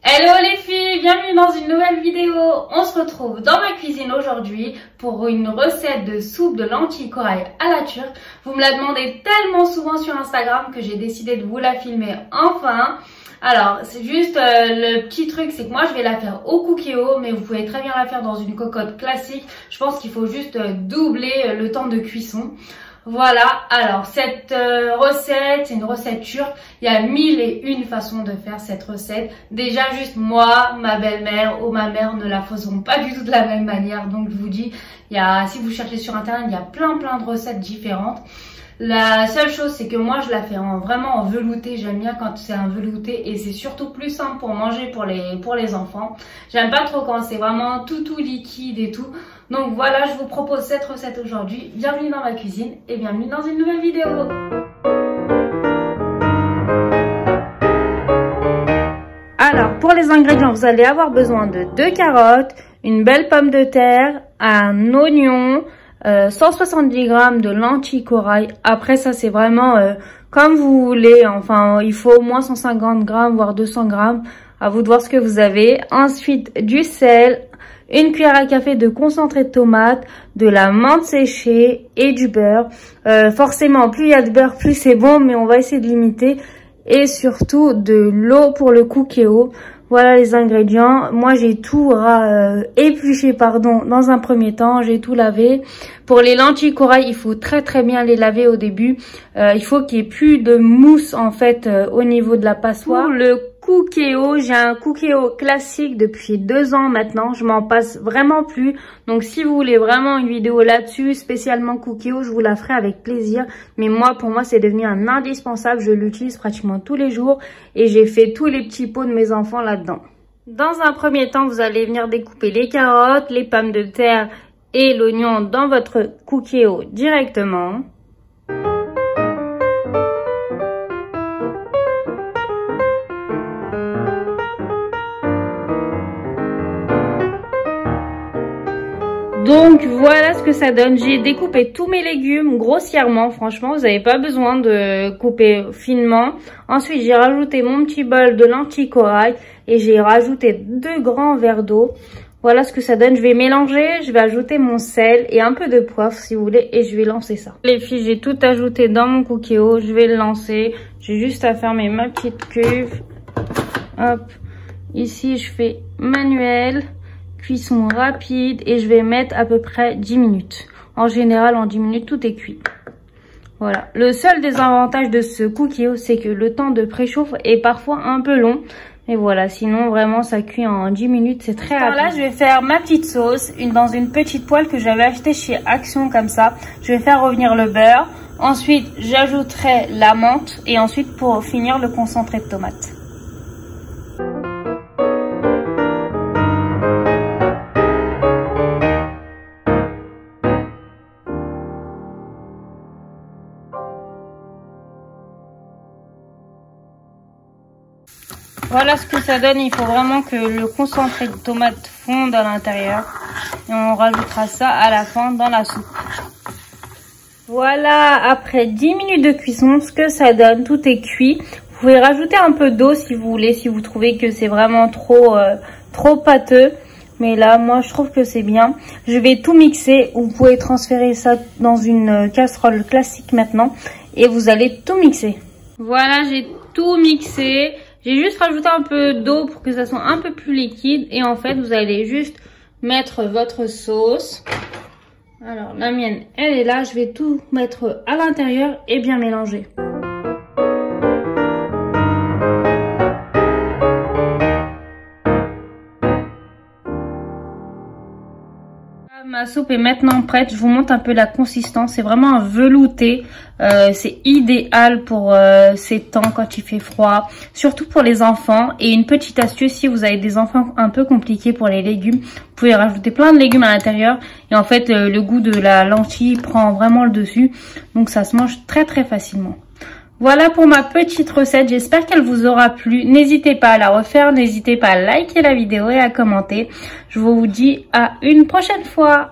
Hello les filles, bienvenue dans une nouvelle vidéo. On se retrouve dans ma cuisine aujourd'hui pour une recette de soupe de lentilles corail à la turque. Vous me la demandez tellement souvent sur Instagram que j'ai décidé de vous la filmer enfin. Alors c'est juste le petit truc, c'est que moi je vais la faire au cookéo, mais vous pouvez très bien la faire dans une cocotte classique. Je pense qu'il faut juste doubler le temps de cuisson. Voilà, alors cette recette, c'est une recette turque. Il y a 1001 façons de faire cette recette. Déjà juste moi, ma belle-mère ou ma mère ne la faisons pas du tout de la même manière. Donc je vous dis, si vous cherchez sur internet, il y a plein de recettes différentes. La seule chose, c'est que moi je la fais vraiment en velouté. J'aime bien quand c'est un velouté et c'est surtout plus simple pour manger pour les enfants. J'aime pas trop quand c'est vraiment tout liquide et tout. Donc voilà, je vous propose cette recette aujourd'hui. Bienvenue dans ma cuisine et bienvenue dans une nouvelle vidéo. Alors pour les ingrédients, vous allez avoir besoin de 2 carottes, une belle pomme de terre, un oignon, 170 g de lentilles corail. Après ça c'est vraiment comme vous voulez, enfin il faut au moins 150 g voire 200 g, à vous de voir ce que vous avez. Ensuite du sel, une cuillère à café de concentré de tomate, de la menthe séchée et du beurre. Forcément plus il y a de beurre plus c'est bon, mais on va essayer de limiter. Et surtout de l'eau pour le cookéo. Voilà les ingrédients. Moi j'ai tout épluché dans un premier temps, j'ai tout lavé. Pour les lentilles corail, il faut très bien les laver au début. Il faut qu'il n'y ait plus de mousse en fait au niveau de la passoire. Pour le cookéo, j'ai un cookéo classique depuis 2 ans maintenant, je m'en passe vraiment plus. Donc si vous voulez vraiment une vidéo là-dessus, spécialement cookéo, je vous la ferai avec plaisir. Mais moi, pour moi, c'est devenu un indispensable, je l'utilise pratiquement tous les jours et j'ai fait tous les petits pots de mes enfants là-dedans. Dans un premier temps, vous allez venir découper les carottes, les pommes de terre et l'oignon dans votre cookéo directement. Donc voilà ce que ça donne. J'ai découpé tous mes légumes grossièrement. Franchement, vous n'avez pas besoin de couper finement. Ensuite, j'ai rajouté mon petit bol de lentilles corail et j'ai rajouté 2 grands verres d'eau. Voilà ce que ça donne. Je vais mélanger, je vais ajouter mon sel et un peu de poivre si vous voulez et je vais lancer ça. Les filles, j'ai tout ajouté dans mon cookéo. Je vais le lancer. J'ai juste à fermer ma petite cuve. Hop. Ici, je fais manuel. Cuisson rapide et je vais mettre à peu près 10 minutes. En général, en 10 minutes, tout est cuit. Voilà. Le seul désavantage de ce cookéo, c'est que le temps de préchauffe est parfois un peu long. Mais voilà, sinon vraiment ça cuit en 10 minutes, c'est très rapide. Là, je vais faire ma petite sauce dans une petite poêle que j'avais achetée chez Action comme ça. Je vais faire revenir le beurre. Ensuite, j'ajouterai la menthe et ensuite pour finir le concentré de tomate. Voilà ce que ça donne, il faut vraiment que le concentré de tomate fonde à l'intérieur. Et on rajoutera ça à la fin dans la soupe. Voilà, après 10 minutes de cuisson, ce que ça donne, tout est cuit. Vous pouvez rajouter un peu d'eau si vous voulez, si vous trouvez que c'est vraiment trop pâteux. Mais là, moi, je trouve que c'est bien. Je vais tout mixer. Vous pouvez transférer ça dans une casserole classique maintenant. Et vous allez tout mixer. Voilà, j'ai tout mixé. J'ai juste rajouté un peu d'eau pour que ça soit un peu plus liquide. Et en fait, vous allez juste mettre votre sauce. Alors, la mienne, elle est là. Je vais tout mettre à l'intérieur et bien mélanger. Ma soupe est maintenant prête. Je vous montre un peu la consistance. C'est vraiment un velouté. C'est idéal pour ces temps quand il fait froid. Surtout pour les enfants. Et une petite astuce, si vous avez des enfants un peu compliqués pour les légumes, vous pouvez rajouter plein de légumes à l'intérieur. Et en fait, le goût de la lentille prend vraiment le dessus. Donc ça se mange très facilement. Voilà pour ma petite recette, j'espère qu'elle vous aura plu. N'hésitez pas à la refaire, n'hésitez pas à liker la vidéo et à commenter. Je vous dis à une prochaine fois.